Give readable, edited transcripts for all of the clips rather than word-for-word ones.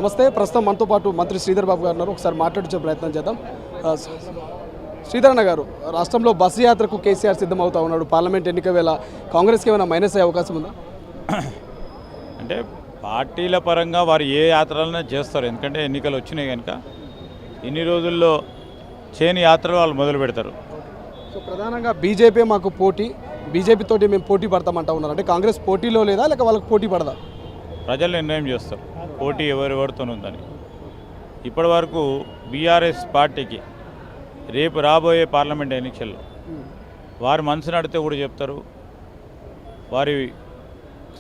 నమస్తే. ప్రస్తుతం మనతో పాటు మంత్రి శ్రీధర్ బాబు గారు ఉన్నారు. ఒకసారి మాట్లాడించే ప్రయత్నం చేద్దాం. శ్రీధర్ అన్న గారు, రాష్ట్రంలో బస్సు యాత్రకు కేసీఆర్ సిద్ధమవుతా ఉన్నాడు. పార్లమెంట్ ఎన్నిక వేళ కాంగ్రెస్కి ఏమైనా మైనస్ అయ్యే అవకాశం ఉందా? అంటే పార్టీల పరంగా వారు ఏ యాత్రలైనా చేస్తారు. ఎందుకంటే ఎన్నికలు వచ్చినాయి కనుక ఇన్ని రోజుల్లో చేయని యాత్రలు వాళ్ళు మొదలు పెడతారు. సో ప్రధానంగా బీజేపీ మాకు పోటీ, బీజేపీతోటి మేము పోటీ పడతామంటా ఉన్నారు. అంటే కాంగ్రెస్ పోటీలో లేదా, లేక వాళ్ళకి పోటీ పడదా? ప్రజలు నిర్ణయం చేస్తారు పోటీ ఎవరెవరితో ఉందని. ఇప్పటి వరకు బీఆర్ఎస్ పార్టీకి రేపు రాబోయే పార్లమెంట్ ఎన్నికల్లో వారి మనసును అడిగితే కూడా చెప్తారు, వారి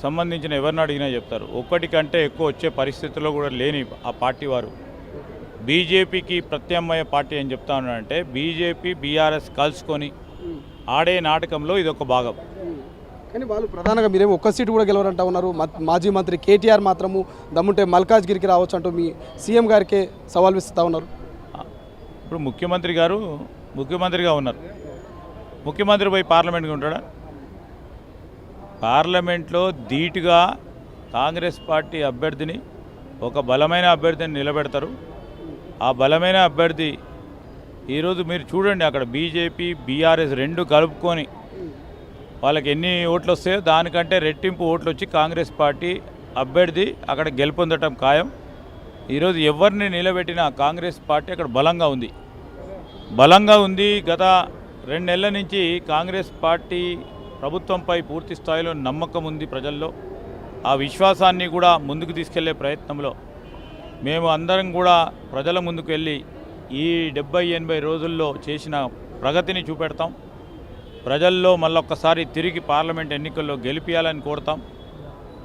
సంబంధించిన ఎవరిని అడిగినా చెప్తారు. ఒక్కటి కంటే ఎక్కువ వచ్చే పరిస్థితుల్లో కూడా లేని ఆ పార్టీ వారు బీజేపీకి ప్రత్యామ్నాయ పార్టీ అని చెప్తా ఉన్నారంటే బీజేపీ బీఆర్ఎస్ కలుసుకొని ఆడే నాటకంలో ఇదొక భాగం. కానీ వాళ్ళు ప్రధానంగా మీరేమో ఒక్క సీటు కూడా గెలవరంటా ఉన్నారు. మాజీ మంత్రి కేటీఆర్ మాత్రము దమ్ముంటే మల్కాజ్గిరికి రావచ్చు అంటూ మీ సీఎం గారికే సవాల్ విస్తూ ఉన్నారు. ఇప్పుడు ముఖ్యమంత్రి గారు ముఖ్యమంత్రిగా ఉన్నారు. ముఖ్యమంత్రి పోయి పార్లమెంట్కి ఉంటాడా? పార్లమెంట్లో ధీటుగా కాంగ్రెస్ పార్టీ అభ్యర్థిని, ఒక బలమైన అభ్యర్థిని నిలబెడతారు. ఆ బలమైన అభ్యర్థి ఈరోజు మీరు చూడండి, అక్కడ బీజేపీ బీఆర్ఎస్ రెండు కలుపుకొని వాళ్ళకి ఎన్ని ఓట్లు వస్తాయో దానికంటే రెట్టింపు ఓట్లు వచ్చి కాంగ్రెస్ పార్టీ అభ్యర్థి అక్కడ గెలుపొందటం ఖాయం. ఈరోజు ఎవరిని నిలబెట్టినా కాంగ్రెస్ పార్టీ అక్కడ బలంగా ఉంది. గత 2 నెలల నుంచి కాంగ్రెస్ పార్టీ ప్రభుత్వంపై పూర్తి స్థాయిలో నమ్మకం ఉంది ప్రజల్లో. ఆ విశ్వాసాన్ని కూడా ముందుకు తీసుకెళ్లే ప్రయత్నంలో మేము అందరం కూడా ప్రజల ముందుకు వెళ్ళి ఈ 70-80 రోజుల్లో చేసిన ప్రగతిని చూపెడతాం. ప్రజల్లో మళ్ళొక్కసారి తిరిగి పార్లమెంట్ ఎన్నికల్లో గెలిపియాలని కోరుతాం.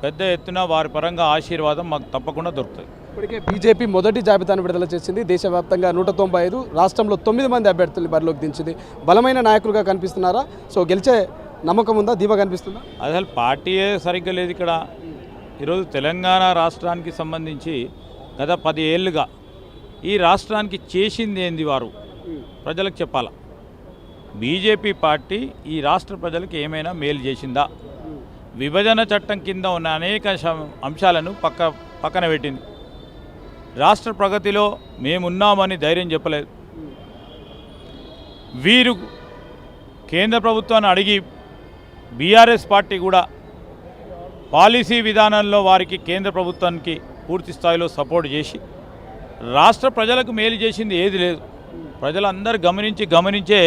పెద్ద ఎత్తున వారి పరంగా ఆశీర్వాదం మాకు తప్పకుండా దొరుకుతుంది. ఇప్పటికే బీజేపీ మొదటి జాబితాను విడుదల చేసింది. దేశవ్యాప్తంగా 195, రాష్ట్రంలో 9 మంది అభ్యర్థుల్ని బరిలోకి దించింది. బలమైన నాయకులుగా కనిపిస్తున్నారా? సో గెలిచే నమ్మకం ఉందా, ధీమా కనిపిస్తుందా? అసలు పార్టీయే సరిగ్గా లేదు ఇక్కడ. ఈరోజు తెలంగాణ రాష్ట్రానికి సంబంధించి గత 10 ఏళ్ళుగా ఈ రాష్ట్రానికి చేసింది ఏంది వారు ప్రజలకు చెప్పాలా. బీజేపీ పార్టీ ఈ రాష్ట్ర ప్రజలకు ఏమైనా మేలు చేసిందా? విభజన చట్టం కింద ఉన్న అనేక అంశాలను పక్కన పెట్టింది. రాష్ట్ర ప్రగతిలో మేమున్నామని ధైర్యం చెప్పలేదు. వీరు కేంద్ర ప్రభుత్వాన్ని అడిగి బీఆర్ఎస్ పార్టీ కూడా పాలసీ విధానంలో వారికి కేంద్ర ప్రభుత్వానికి పూర్తి స్థాయిలో సపోర్ట్ చేసి రాష్ట్ర ప్రజలకు మేలు చేసింది ఏది లేదు. ప్రజలందరూ గమనించే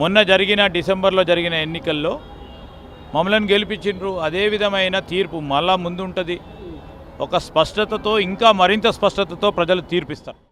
మొన్న డిసెంబర్లో జరిగిన ఎన్నికల్లో మమ్మల్ని గెలిపించిండ్రు. అదే విధమైన తీర్పు మళ్ళా ముందు ఉంటుంది. ఒక స్పష్టతతో, ఇంకా మరింత స్పష్టతతో ప్రజలు తీర్పిస్తారు.